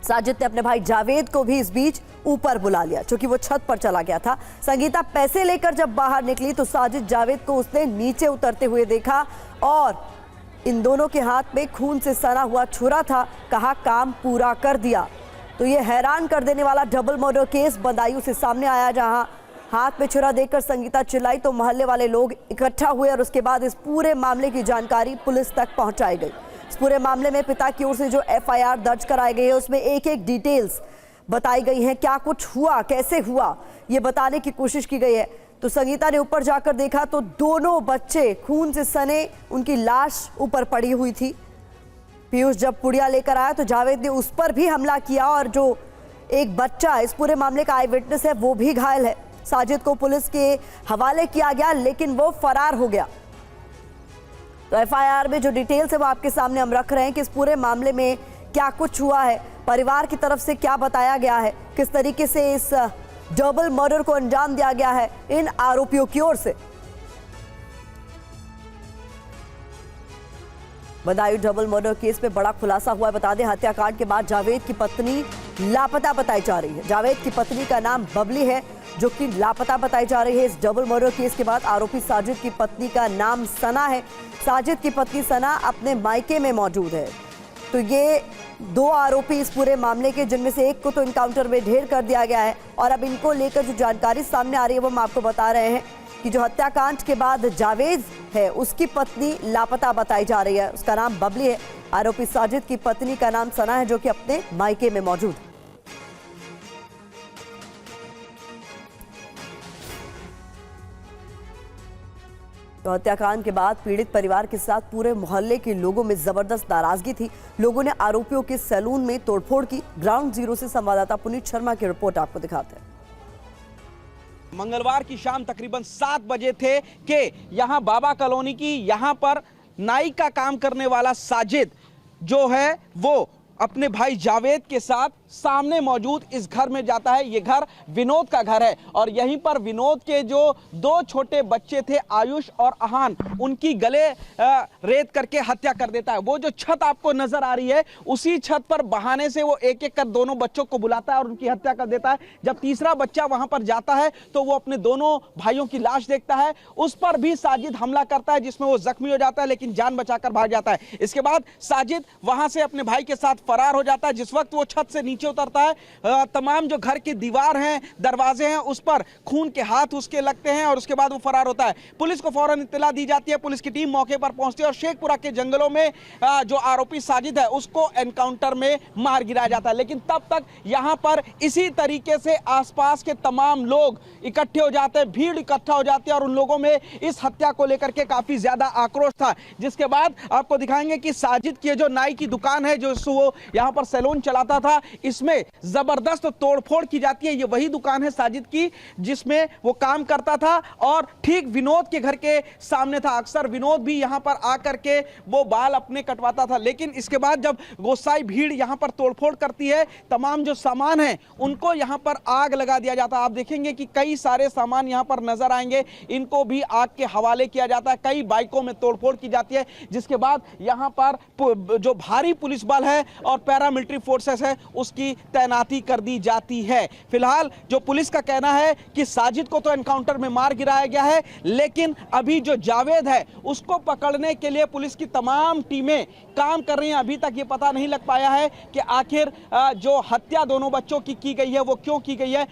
साजिद ने अपने भाई जावेद को भी इस बीच ऊपर बुला लिया, क्योंकि वो छत पर चला गया था। संगीता पैसे लेकर जब बाहर निकली तो साजिद जावेद को उसने नीचे उतरते हुए देखा और इन दोनों के हाथ में खून से सना हुआ छुरा था। कहा काम पूरा कर दिया। तो ये हैरान कर देने वाला डबल मर्डर केस बदायूं से सामने आया, जहां हाथ में छुरा देखकर संगीता चिल्लाई तो मोहल्ले वाले लोग इकट्ठा हुए और उसके बाद इस पूरे मामले की जानकारी पुलिस तक पहुंचाई गई। इस पूरे मामले में पिता की ओर से जो एफआईआर दर्ज कराई गई है उसमें एक एक डिटेल्स बताई गई हैं, क्या कुछ हुआ, कैसे हुआ, ये बताने की कोशिश की गई है। तो संगीता ने ऊपर जाकर देखा तो दोनों बच्चे खून से सने, उनकी लाश ऊपर पड़ी हुई थी। पीयूष जब पुड़िया लेकर आया तो जावेद ने उस पर भी हमला किया और जो एक बच्चा इस पूरे मामले का आई विटनेस है वो भी घायल है। साजिद को पुलिस के हवाले किया गया लेकिन वो फरार हो गया। तो एफआईआर में जो डिटेल्स है वो आपके सामने हम रख रहे हैं कि इस पूरे मामले में क्या कुछ हुआ है, परिवार की तरफ से क्या बताया गया है, किस तरीके से इस डबल मर्डर को अंजाम दिया गया है इन आरोपियों की ओर से। बदायूं डबल मर्डर केस में बड़ा खुलासा हुआ है। बता दें, हत्याकांड के बाद जावेद की पत्नी लापता बताई जा रही है। जावेद की पत्नी का नाम बबली है, जो कि लापता बताई जा रही है। इस डबल मर्डर केस के बाद आरोपी साजिद की पत्नी का नाम सना है। साजिद की पत्नी सना अपने मायके में मौजूद है। तो ये दो आरोपी इस पूरे मामले के, जिनमें से एक को तो इनकाउंटर में ढेर कर दिया गया है और अब इनको लेकर जो जानकारी सामने आ रही है वो हम आपको बता रहे हैं कि जो हत्याकांड के बाद जावेद है उसकी पत्नी लापता बताई जा रही है। उसका नाम बबली है। आरोपी साजिद की पत्नी का नाम सना है, जो कि अपने मायके में मौजूद है। तो हत्याकांड के बाद पीड़ित परिवार के साथ पूरे मोहल्ले के लोगों में जबरदस्त नाराजगी थी। लोगों ने आरोपियों के सैलून में तोड़फोड़ की। ग्राउंड जीरो से संवाददाता पुनीत शर्मा की रिपोर्ट आपको दिखाते हैं। मंगलवार की शाम तकरीबन 7 बजे थे कि यहां बाबा कॉलोनी की यहां पर नाई का काम करने वाला साजिद जो है वो अपने भाई जावेद के साथ सामने मौजूद इस घर में जाता है। ये घर विनोद का घर है और यहीं पर विनोद के जो 2 छोटे बच्चे थे, आयुष और अहान, उनकी गले रेत करके हत्या कर देता है। वो जो छत आपको नजर आ रही है उसी छत पर बहाने से वो एक एक कर दोनों बच्चों को बुलाता है और उनकी हत्या कर देता है। जब तीसरा बच्चा वहां पर जाता है तो वो अपने दोनों भाइयों की लाश देखता है। उस पर भी साजिद हमला करता है, जिसमें वो जख्मी हो जाता है लेकिन जान बचाकर भाग जाता है। इसके बाद साजिद वहां से अपने भाई के साथ फरार हो जाता है। जिस वक्त वो छत से नीचे उतरता है, तमाम जो घर की दीवार हैं, दरवाजे हैं, उस पर खून के हाथ उसके लगते हैं और उसके बाद वो फरार होता है। पुलिस को फौरन इत्तला दी जाती है। पुलिस की टीम मौके पर पहुंचती है और शेखपुरा के जंगलों में जो आरोपी साजिद है उसको एनकाउंटर में मार गिराया जाता है। लेकिन तब तक यहां पर इसी तरीके से आसपास के तमाम लोग इकट्ठे हो जाते हैं, भीड़ इकट्ठा हो जाती है और उन लोगों में इस हत्या को लेकर के काफी ज्यादा आक्रोश था। जिसके बाद आपको दिखाएंगे कि साजिद की जो नाई की दुकान है, जो वो यहां पर सैलून चलाता था, इसमें जबरदस्त तोड़फोड़ की जाती है। ये वही दुकान है साजिद की जिसमें वो काम करता था और ठीक विनोद के घर के सामने था। अक्सर विनोद भी यहां पर आकर के वो बाल अपने कटवाता था। लेकिन इसके बाद जब गोसाई भीड़ यहां पर तोड़फोड़ करती है, तमाम जो सामान है उनको यहां पर आग लगा दिया जाता है। आप देखेंगे कि कई सारे सामान यहां पर नजर आएंगे, इनको भी आग के हवाले किया जाता है। कई बाइकों में तोड़फोड़ की जाती है। जिसके बाद यहां पर जो भारी पुलिस बल है और पैरामिलिट्री फोर्सेस है उसकी तैनाती कर दी जाती है। फिलहाल जो पुलिस का कहना है कि साजिद को तो एनकाउंटर में मार गिराया गया है, लेकिन अभी जो जावेद है उसको पकड़ने के लिए पुलिस की तमाम टीमें काम कर रही हैं। अभी तक ये पता नहीं लग पाया है कि आखिर जो हत्या दोनों बच्चों की गई है वो क्यों की गई है।